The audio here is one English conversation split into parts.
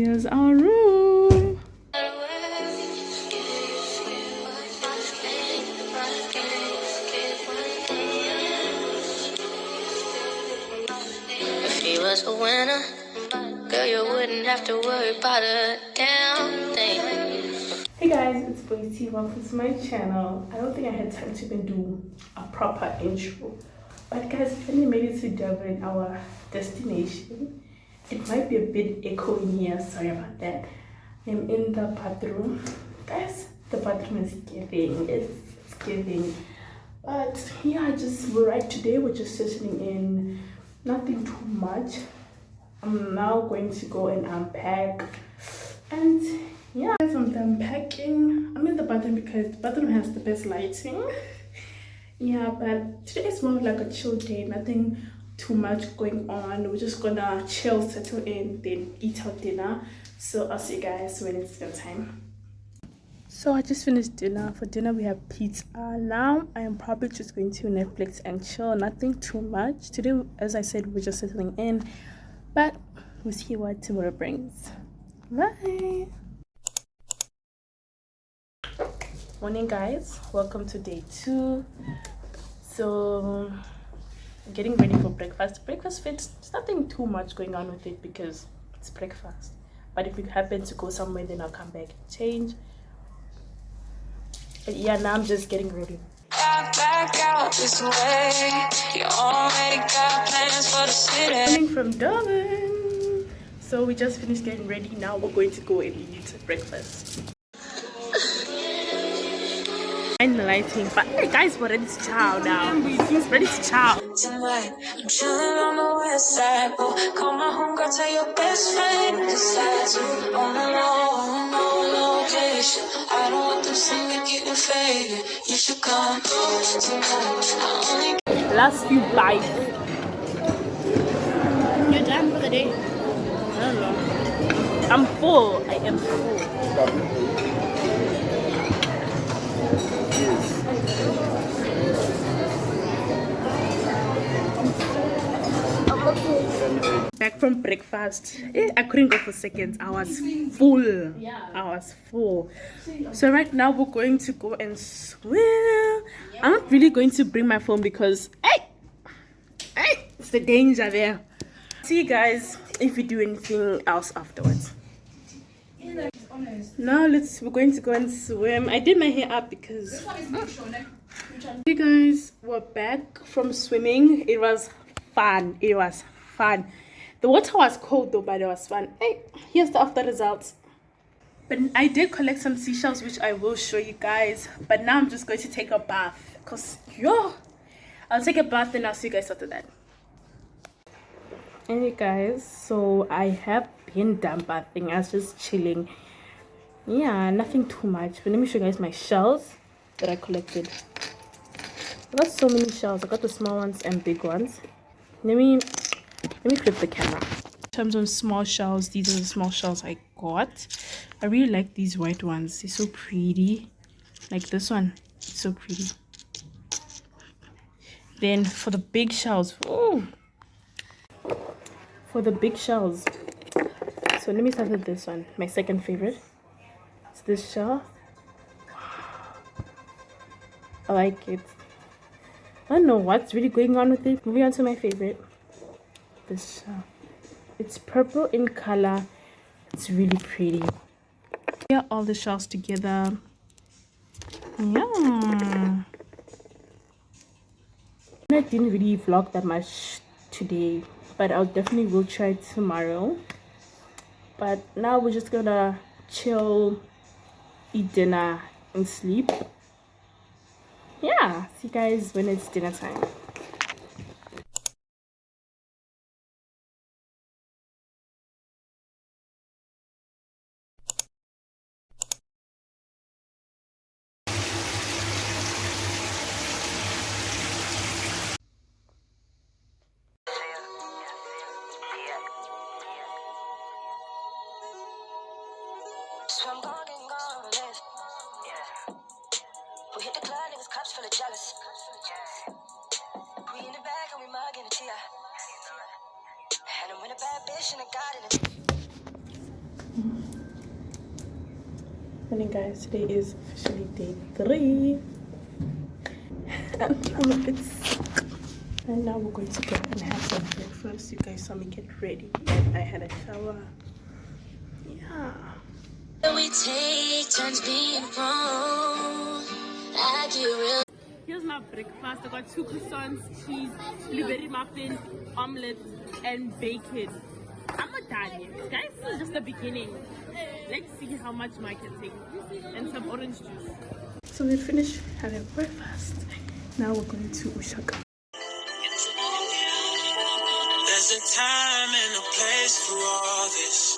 Here's our room. If he was a winner, girl, you wouldn't have to worry about a damn thing. Hey guys, it's Boity. Welcome to my channel. I don't think I had time to even do a proper intro, but guys, finally made it to Durban, our destination. It might be a bit echo in here, sorry about that. I'm in the bathroom. Guys, the bathroom is giving. It's giving. But yeah, today we're just settling in. Nothing too much. I'm now going to go and unpack. And yeah, as I'm done packing, I'm in the bathroom because the bathroom has the best lighting. Yeah, but today is more like a chill day. Nothing too much going on. We're just gonna chill, settle in, then eat our dinner. So I'll see you guys when it's dinner time. So I just finished dinner. For dinner we have pizza. Now I am probably just going to Netflix and chill. Nothing too much. Today, as I said, we're just settling in. But we'll see what tomorrow brings. Bye. Morning guys. Welcome to day 2. So I'm getting ready for breakfast. Breakfast fits. There's nothing too much going on with it because it's breakfast. But if we happen to go somewhere, then I'll come back and change. But yeah, now I'm just getting ready. Back out this way. You already got plans for the city. Coming from Durban. So we just finished getting ready. Now we're going to go and eat breakfast. And the lighting, but hey guys, we're ready to chow now. He's ready to chow. Tonight, I'm chilling on the west side. Oh, call my homegirl, tell your best friend to decide to on the no location. I don't want them singing, getting faded. You should come tonight. I only Last few bites. You're done for the day. I don't know. I'm full. I am full. Back from breakfast. I couldn't go for seconds. I was full. I was full. So right now we're going to go and swim. I'm not really going to bring my phone because hey, it's the danger there. See you guys if we do anything else afterwards. Now we're going to go and swim. I did my hair up because hey guys, we're back from swimming. It was fun. The water was cold though, but it was fun. Hey, here's the after results. But I did collect some seashells, which I will show you guys. But now I'm just going to take a bath because I'll take a bath and I'll see you guys after that. Anyway guys, so I have been done bathing. I was just chilling. Yeah, nothing too much. But let me show you guys my shells that I collected. I got so many shells. I got the small ones and big ones. Let me flip the camera. In terms of small shells, these are the small shells I got. I really like these white ones. They're so pretty. Like this one, it's so pretty. Then for the big shells, so let me start with this one, my second favorite. It's this shell. I like it. I don't know what's really going on with it. Moving on to my favorite. This shell. It's purple in color. It's really pretty. Here all the shells together. Yeah. I didn't really vlog that much today, but I'll definitely will try tomorrow. But now we're just gonna chill, eat dinner and sleep. Yeah, see you guys when it's dinner time. So I'm gone, live. Yeah. We hit the club, niggas, cops feeling jealous. We in the bag and we mugging the TI. And I'm in a bad bitch and I got it. Morning guys, today is officially day 3 and all of it's sick. And now we're going to go and have some breakfast. You guys saw me get ready and I had a shower. Yeah. We take turns being wrong. I get real. Here's my breakfast. I got 2 croissants, cheese, blueberry muffin, omelette, and bacon. I'm not done yet. Guys, this is just the beginning. Let's see how much more I can take. And some orange juice. So we finished having breakfast. Now we're going to Ushaka. There's a time and a place for all this.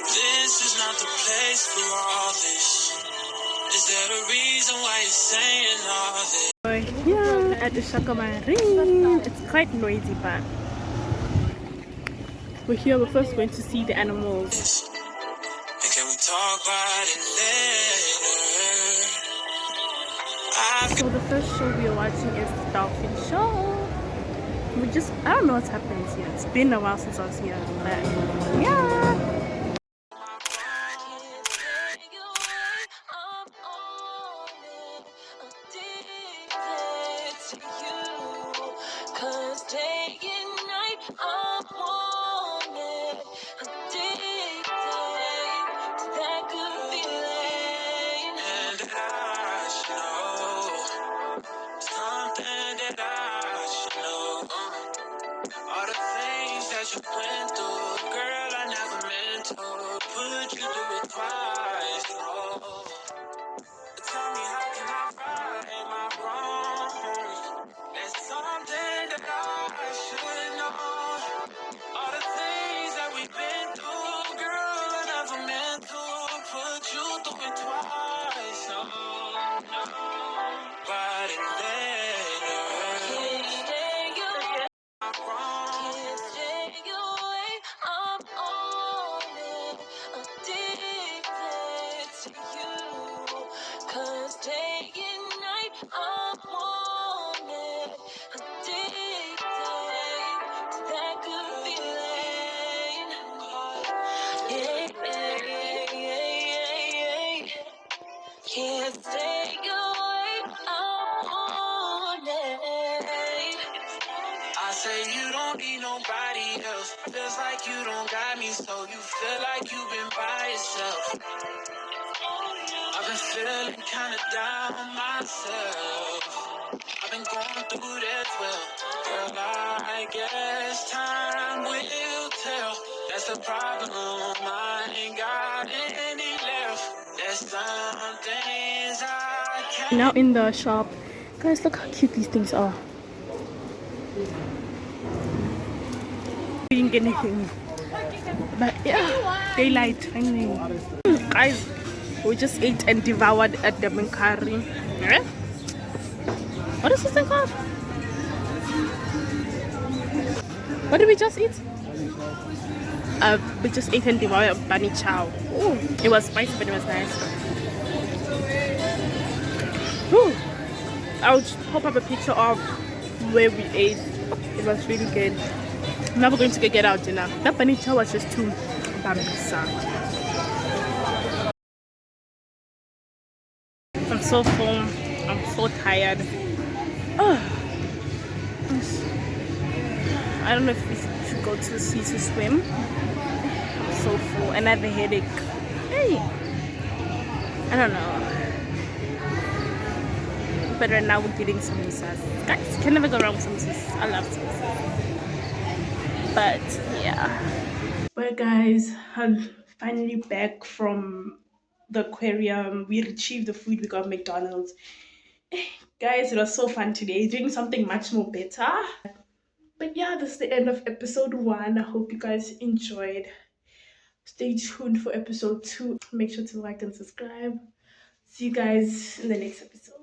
This is not the place for all this. Is there a reason why you're saying all this? Yeah, at the Ushaka Marine. It's quite noisy, but we're here. We're first going to see the animals. And can we talk about it later? So the first show we are watching is the dolphin show. I don't know what's happened here. It's been a while since I was here, but yeah. All the things that you went through, girl, I never meant to put you through it twice. Oh, tell me how can I right my wrongs? There's something that I should know. All the things that we've been through, girl, I never meant to put you through it twice. No, no, but it later. Can't stay away, I'm on it. I say you don't need nobody else. Feels like you don't got me, so you feel like you've been by yourself. I've been feeling kinda down myself. I've been going through that well. Girl, I guess time will tell. That's the problem, I ain't got any left. There's some things I can't. Now in the shop. Guys, look how cute these things are. Didn't get anything. But yeah, daylight finally. Guys, we just ate and devoured at the curry. Eh? What is this thing called? What did we just eat? We just ate and devoured bunny chow. Ooh, it was spicy, but it was nice. Ooh. I'll pop up a picture of where we ate. It was really good. Now we're going to get our dinner. That bunny chow was just too bambisa. I'm so full. I'm so tired. Oh. I don't know if we should go to the sea to swim. I'm so full and I have a headache. Hey, I don't know. But right now we're getting samosas. Guys, can never go wrong with samosas. I love samosas. But yeah. Well guys, I'm finally back from the aquarium. We retrieved the food. We got McDonald's. Guys, it was so fun today, doing something much more better. But yeah, this is the end of episode 1. I hope you guys enjoyed. Stay tuned for episode 2. Make sure to like and subscribe. See you guys in the next episode.